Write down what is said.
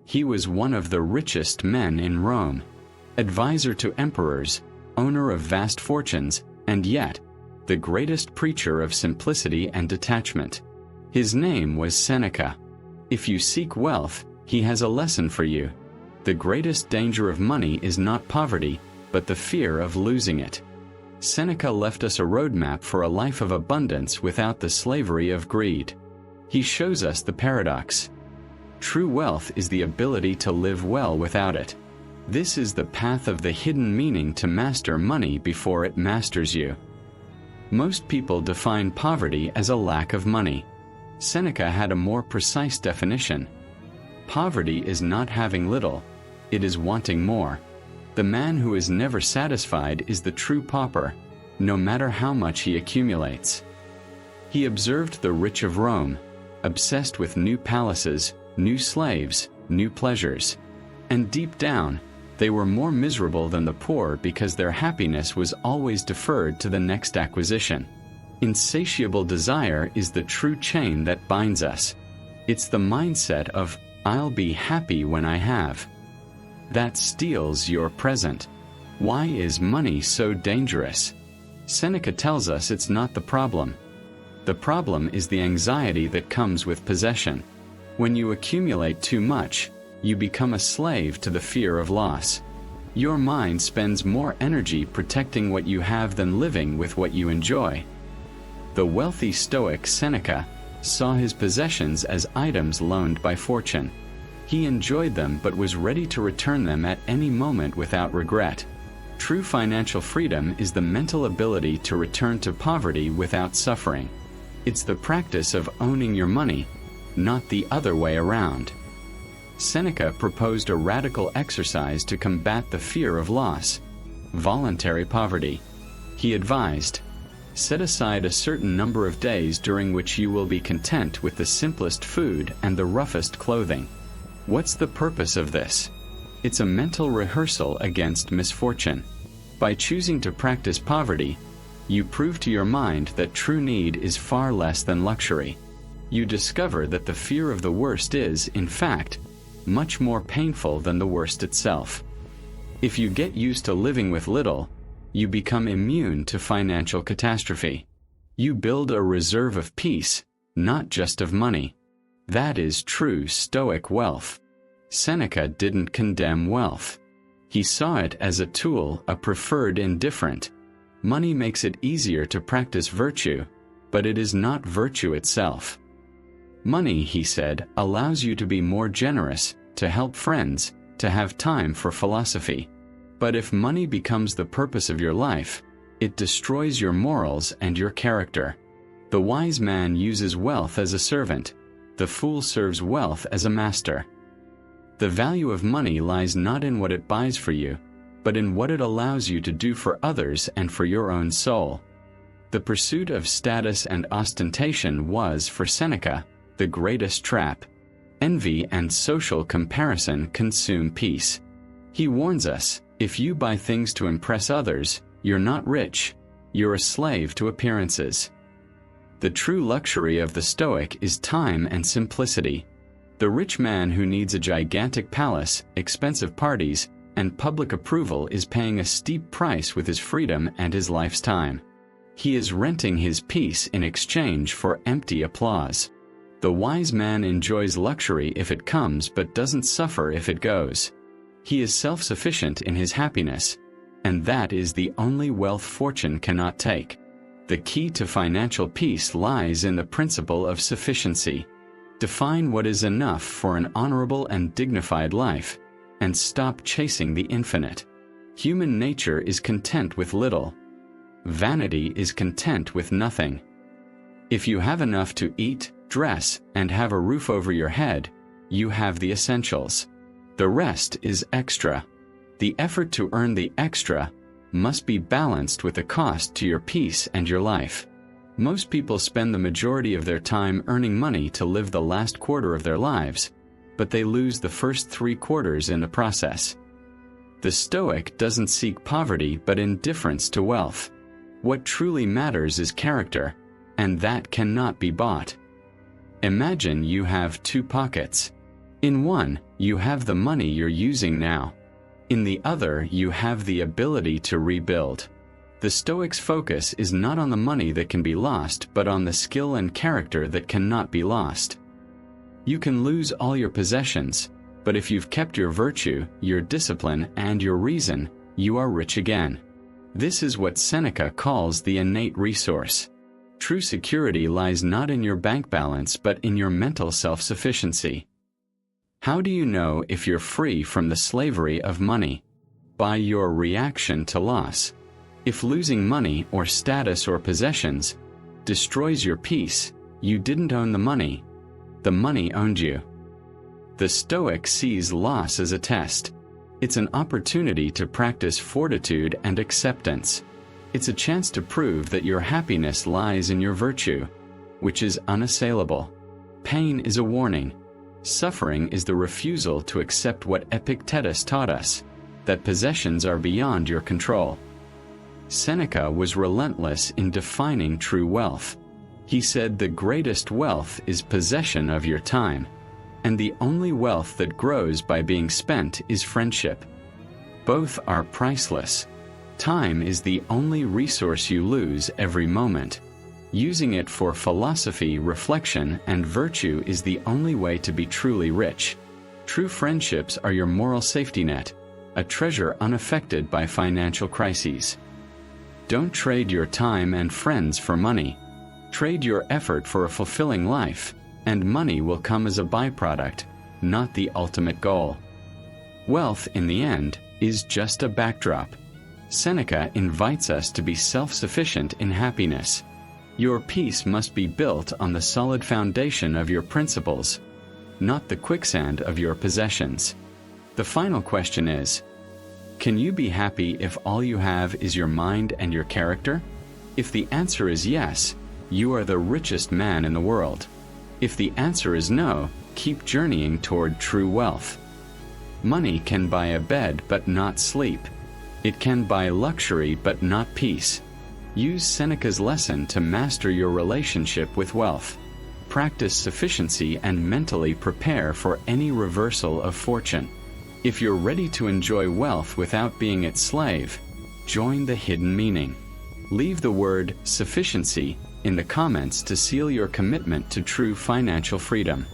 He was one of the richest men in Rome, advisor to emperors, owner of vast fortunes, and yet, the greatest preacher of simplicity and detachment. His name was Seneca. If you seek wealth, he has a lesson for you. The greatest danger of money is not poverty, but the fear of losing it. Seneca left us a roadmap for a life of abundance without the slavery of greed. He shows us the paradox. True wealth is the ability to live well without it. This is the path of the hidden meaning to master money before it masters you. Most people define poverty as a lack of money. Seneca had a more precise definition. Poverty is not having little, it is wanting more. The man who is never satisfied is the true pauper, no matter how much he accumulates. He observed the rich of Rome, obsessed with new palaces, new slaves, new pleasures. And deep down, they were more miserable than the poor because their happiness was always deferred to the next acquisition. Insatiable desire is the true chain that binds us. It's the mindset of, "I'll be happy when I have," that steals your present. Why is money so dangerous? Seneca tells us it's not the problem. The problem is the anxiety that comes with possession. When you accumulate too much, you become a slave to the fear of loss. Your mind spends more energy protecting what you have than living with what you enjoy. The wealthy Stoic Seneca saw his possessions as items loaned by fortune. He enjoyed them but was ready to return them at any moment without regret. True financial freedom is the mental ability to return to poverty without suffering. It's the practice of owning your money, not the other way around. Seneca proposed a radical exercise to combat the fear of loss: voluntary poverty. He advised, set aside a certain number of days during which you will be content with the simplest food and the roughest clothing. What's the purpose of this? It's a mental rehearsal against misfortune. By choosing to practice poverty, you prove to your mind that true need is far less than luxury. You discover that the fear of the worst is, in fact, much more painful than the worst itself. If you get used to living with little, you become immune to financial catastrophe. You build a reserve of peace, not just of money. That is true Stoic wealth. Seneca didn't condemn wealth. He saw it as a tool, a preferred indifferent. Money makes it easier to practice virtue, but it is not virtue itself. Money, he said, allows you to be more generous, to help friends, to have time for philosophy. But if money becomes the purpose of your life, it destroys your morals and your character. The wise man uses wealth as a servant. The fool serves wealth as a master. The value of money lies not in what it buys for you, but in what it allows you to do for others and for your own soul. The pursuit of status and ostentation was, for Seneca, the greatest trap. Envy and social comparison consume peace. He warns us, if you buy things to impress others, you're not rich, you're a slave to appearances. The true luxury of the Stoic is time and simplicity. The rich man who needs a gigantic palace, expensive parties, and public approval is paying a steep price with his freedom and his life's time. He is renting his peace in exchange for empty applause. The wise man enjoys luxury if it comes but doesn't suffer if it goes. He is self-sufficient in his happiness, and that is the only wealth fortune cannot take. The key to financial peace lies in the principle of sufficiency. Define what is enough for an honorable and dignified life, and stop chasing the infinite. Human nature is content with little. Vanity is content with nothing. If you have enough to eat, dress, and have a roof over your head, you have the essentials. The rest is extra. The effort to earn the extra must be balanced with the cost to your peace and your life. Most people spend the majority of their time earning money to live the last quarter of their lives, but they lose the first 3 quarters in the process. The Stoic doesn't seek poverty but indifference to wealth. What truly matters is character, and that cannot be bought. Imagine you have 2 pockets. In one, you have the money you're using now. In the other, you have the ability to rebuild. The Stoics' focus is not on the money that can be lost, but on the skill and character that cannot be lost. You can lose all your possessions, but if you've kept your virtue, your discipline, and your reason, you are rich again. This is what Seneca calls the innate resource. True security lies not in your bank balance but in your mental self-sufficiency. How do you know if you're free from the slavery of money? By your reaction to loss. If losing money or status or possessions destroys your peace, you didn't own the money owned you. The Stoic sees loss as a test. It's an opportunity to practice fortitude and acceptance. It's a chance to prove that your happiness lies in your virtue, which is unassailable. Pain is a warning. Suffering is the refusal to accept what Epictetus taught us, that possessions are beyond your control. Seneca was relentless in defining true wealth. He said the greatest wealth is possession of your time, and the only wealth that grows by being spent is friendship. Both are priceless. Time is the only resource you lose every moment. Using it for philosophy, reflection, and virtue is the only way to be truly rich. True friendships are your moral safety net, a treasure unaffected by financial crises. Don't trade your time and friends for money. Trade your effort for a fulfilling life, and money will come as a byproduct, not the ultimate goal. Wealth, in the end, is just a backdrop. Seneca invites us to be self-sufficient in happiness. Your peace must be built on the solid foundation of your principles, not the quicksand of your possessions. The final question is, can you be happy if all you have is your mind and your character? If the answer is yes, you are the richest man in the world. If the answer is no, keep journeying toward true wealth. Money can buy a bed but not sleep. It can buy luxury but not peace. Use Seneca's lesson to master your relationship with wealth. Practice sufficiency and mentally prepare for any reversal of fortune. If you're ready to enjoy wealth without being its slave, join the hidden meaning. Leave the word sufficiency in the comments to seal your commitment to true financial freedom.